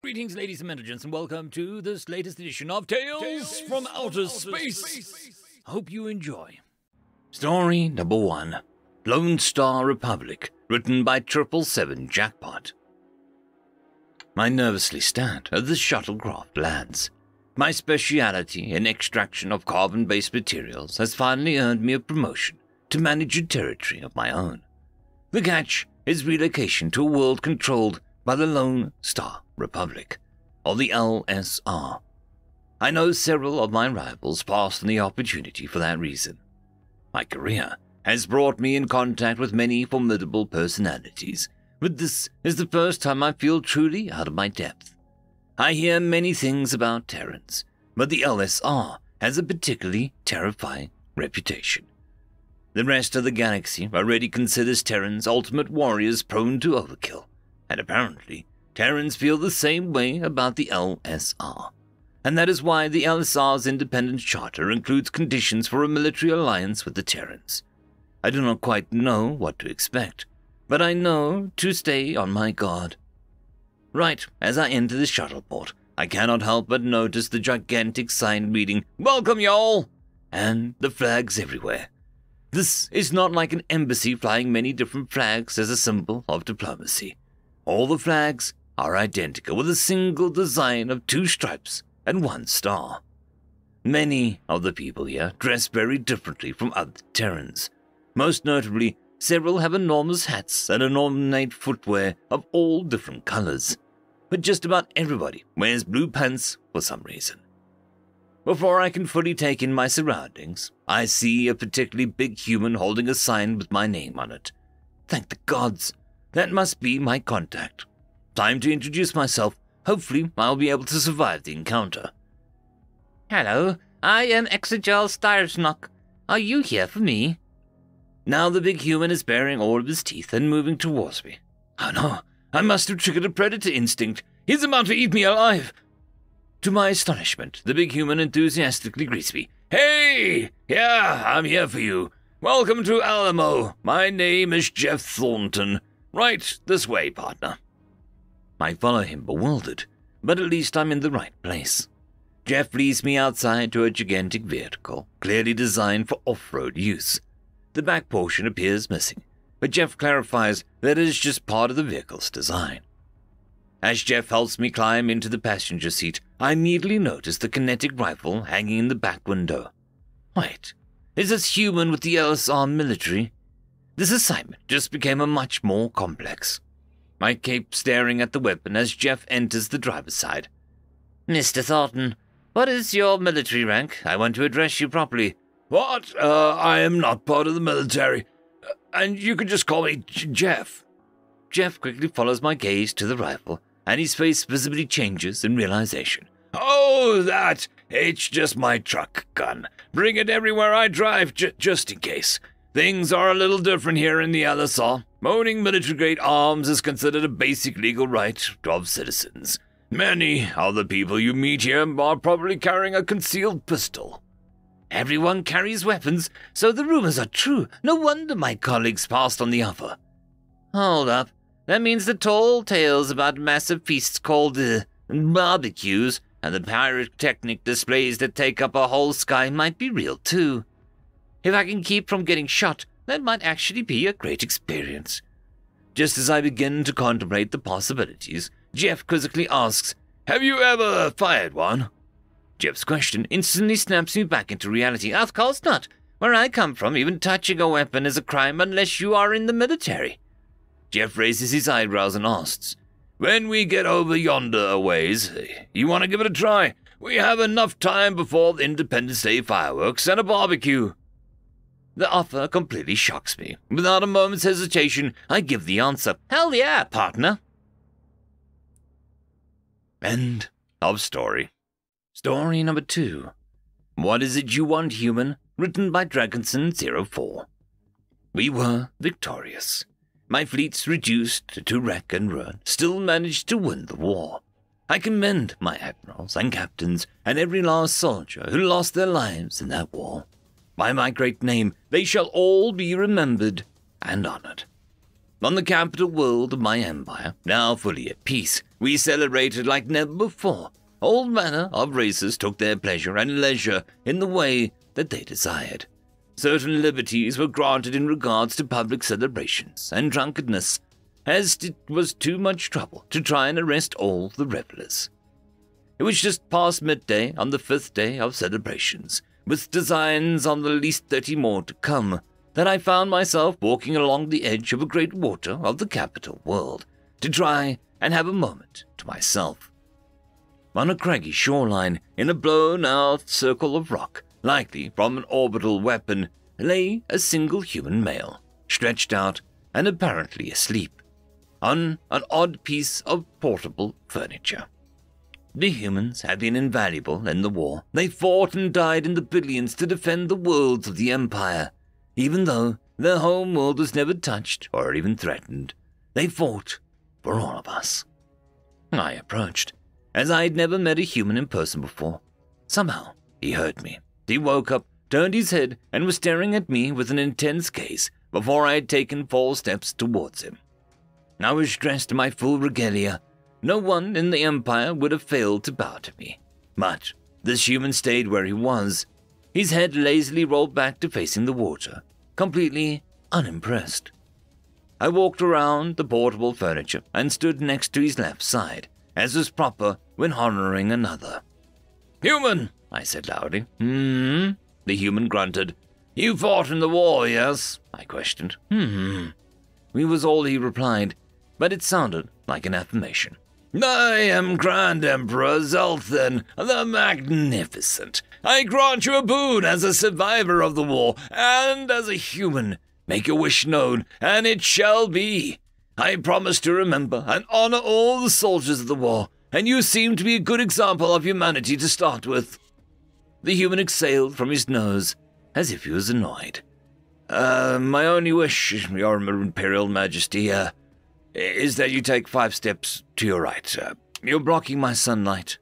Greetings, ladies and gentlemen, and welcome to this latest edition of Tales from Outer Space. I hope you enjoy. Story number 1, Lone Star Republic, written by 777 Jackpot. I nervously stand as the shuttlecraft lands. My speciality in extraction of carbon-based materials has finally earned me a promotion to manage a territory of my own. The catch is relocation to a world controlled by the Lone Star Republic, or the LSR. I know several of my rivals passed on the opportunity for that reason. My career has brought me in contact with many formidable personalities, but this is the first time I feel truly out of my depth. I hear many things about Terrans, but the LSR has a particularly terrifying reputation. The rest of the galaxy already considers Terrans ultimate warriors prone to overkill, and apparently Terrans feel the same way about the LSR. And that is why the LSR's independence charter includes conditions for a military alliance with the Terrans. I do not quite know what to expect, but I know to stay on my guard. Right as I enter the shuttleport, I cannot help but notice the gigantic sign reading, "Welcome, y'all!" and the flags everywhere. This is not like an embassy flying many different flags as a symbol of diplomacy. All the flags are identical with a single design of 2 stripes and 1 star. Many of the people here dress very differently from other Terrans. Most notably, several have enormous hats and ornate footwear of all different colors. But just about everybody wears blue pants for some reason. Before I can fully take in my surroundings, I see a particularly big human holding a sign with my name on it. Thank the gods, that must be my contact. Time to introduce myself. Hopefully, I'll be able to survive the encounter. Hello, I am Exegel Styrsnock. Are you here for me? Now the big human is baring all of his teeth and moving towards me. Oh no, I must have triggered a predator instinct. He's about to eat me alive. To my astonishment, the big human enthusiastically greets me. Hey! Yeah, I'm here for you. Welcome to Alamo. My name is Jeff Thornton. Right this way, partner. I follow him bewildered, but at least I'm in the right place. Jeff leads me outside to a gigantic vehicle, clearly designed for off-road use. The back portion appears missing, but Jeff clarifies that it is just part of the vehicle's design. As Jeff helps me climb into the passenger seat, I immediately notice the kinetic rifle hanging in the back window. Wait, is this human with the LSR military? This assignment just became a much more complex. I keep staring at the weapon as Jeff enters the driver's side. Mr. Thornton, what is your military rank? I want to address you properly. What? I am not part of the military. And you can just call me Jeff. Jeff quickly follows my gaze to the rifle, and his face visibly changes in realization. Oh, that! It's just my truck gun. Bring it everywhere I drive, just in case. Things are a little different here in the LSR. Owning military-grade arms is considered a basic legal right of citizens. Many of the people you meet here are probably carrying a concealed pistol. Everyone carries weapons, so the rumors are true. No wonder my colleagues passed on the offer. Hold up. That means the tall tales about massive feasts called barbecues and the pyrotechnic displays that take up a whole sky might be real too. If I can keep from getting shot, that might actually be a great experience. Just as I begin to contemplate the possibilities, Jeff quizzically asks, "Have you ever fired one?" Jeff's question instantly snaps me back into reality. Of course not. Where I come from, even touching a weapon is a crime unless you are in the military. Jeff raises his eyebrows and asks, "When we get over yonder a ways, you want to give it a try? We have enough time before the Independence Day fireworks and a barbecue." The offer completely shocks me. Without a moment's hesitation, I give the answer. Hell yeah, partner. End of story. Story number 2. What Is It You Want, Human? Written by Dragonson04. We were victorious. My fleets, reduced to wreck and ruin, still managed to win the war. I commend my admirals and captains and every last soldier who lost their lives in that war. By my great name, they shall all be remembered and honored. On the capital world of my empire, now fully at peace, we celebrated like never before. All manner of races took their pleasure and leisure in the way that they desired. Certain liberties were granted in regards to public celebrations and drunkenness, as it was too much trouble to try and arrest all the revelers. It was just past midday on the 5th day of celebrations, with designs on the least 30 more to come, that I found myself walking along the edge of a great water of the capital world, to try and have a moment to myself. On a craggy shoreline, in a blown-out circle of rock, likely from an orbital weapon, lay a single human male, stretched out and apparently asleep, on an odd piece of portable furniture. The humans had been invaluable in the war. They fought and died in the billions to defend the worlds of the Empire. Even though their home world was never touched or even threatened, they fought for all of us. I approached, as I had never met a human in person before. Somehow, he heard me. He woke up, turned his head, and was staring at me with an intense gaze before I had taken 4 steps towards him. I was dressed in my full regalia. No one in the Empire would have failed to bow to me. But this human stayed where he was, his head lazily rolled back to facing the water, completely unimpressed. I walked around the portable furniture and stood next to his left side, as was proper when honoring another. "Human," I said loudly. The human grunted. "You fought in the war, yes?" I questioned. It was all he replied, but it sounded like an affirmation. "I am Grand Emperor Zelthan the Magnificent. I grant you a boon as a survivor of the war and as a human. Make your wish known, and it shall be. I promise to remember and honor all the soldiers of the war, and you seem to be a good example of humanity to start with." The human exhaled from his nose, as if he was annoyed. My only wish, Your Imperial Majesty, is that you take 5 steps to your right. You're blocking my sunlight."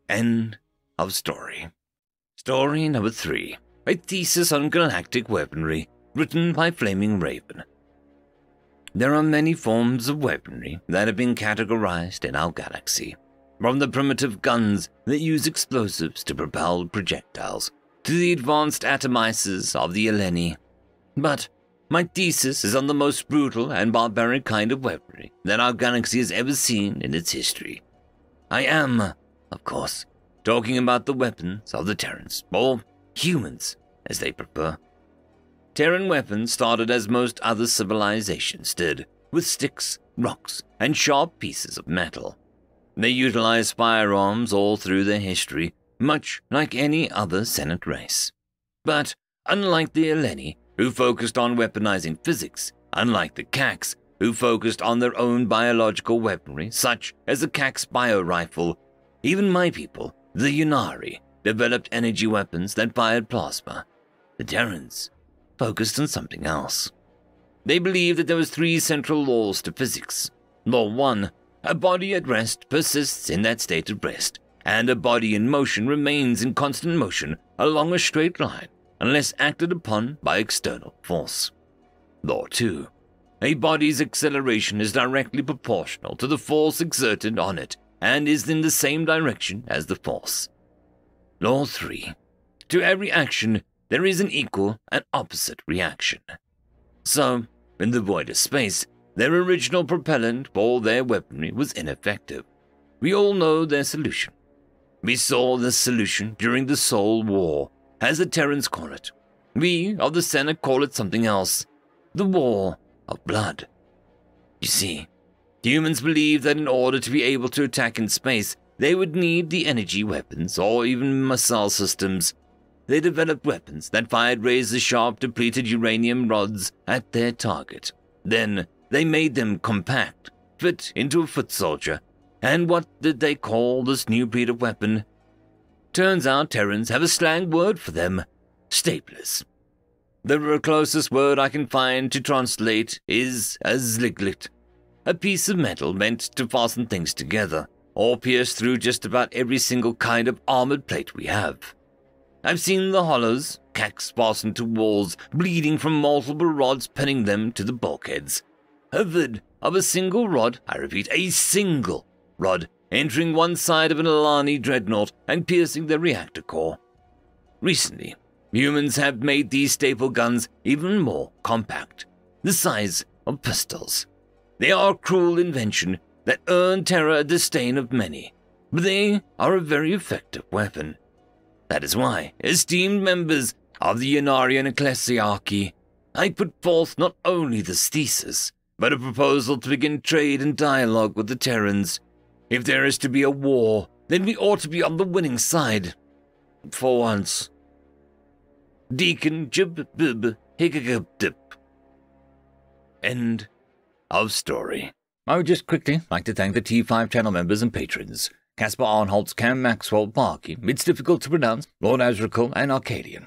End of story. Story number 3. A Thesis on Galactic Weaponry, written by Flaming Raven. There are many forms of weaponry that have been categorized in our galaxy, from the primitive guns that use explosives to propel projectiles, to the advanced atomizers of the Eleni. But my thesis is on the most brutal and barbaric kind of weaponry that our galaxy has ever seen in its history. I am, of course, talking about the weapons of the Terrans, or humans, as they prefer. Terran weapons started as most other civilizations did, with sticks, rocks, and sharp pieces of metal. They utilized firearms all through their history, much like any other Senate race. But unlike the Eleni, who focused on weaponizing physics, unlike the Cax, who focused on their own biological weaponry, such as the Cax biorifle, even my people, the Yunari, developed energy weapons that fired plasma. The Terrans focused on something else. They believed that there was 3 central laws to physics. Law 1, a body at rest persists in that state of rest, and a body in motion remains in constant motion along a straight line unless acted upon by external force. Law 2, a body's acceleration is directly proportional to the force exerted on it and is in the same direction as the force. Law 3, to every action there is an equal and opposite reaction. So, in the void of space, their original propellant for their weaponry was ineffective. We all know their solution. We saw this solution during the Soul War, as the Terrans call it. We of the Senate call it something else, the War of Blood. You see, humans believed that in order to be able to attack in space, they would need the energy weapons or even missile systems. They developed weapons that fired razor-sharp depleted uranium rods at their target. Then they made them compact, fit into a foot soldier. And what did they call this new breed of weapon? Turns out Terrans have a slang word for them, staplers. The closest word I can find to translate is a zliglit, a piece of metal meant to fasten things together, or pierce through just about every single kind of armored plate we have. I've seen the hollows, cacks fastened to walls, bleeding from multiple rods pinning them to the bulkheads. A vid of a single rod, I repeat, a single rod, entering one side of an Alani dreadnought and piercing the reactor core. Recently, humans have made these staple guns even more compact, the size of pistols. They are a cruel invention that earn terror and disdain of many, but they are a very effective weapon. That is why, esteemed members of the Yanarian Ecclesiarchy, I put forth not only this thesis, but a proposal to begin trade and dialogue with the Terrans. If there is to be a war, then we ought to be on the winning side. For once. Deacon Jib Bib Higgagub Dip. End of story. I would just quickly like to thank the T5 channel members and patrons. Caspar Arnholtz, Cam Maxwell, Barkey, It's Difficult to Pronounce, Lord Azrakul, and Arcadian.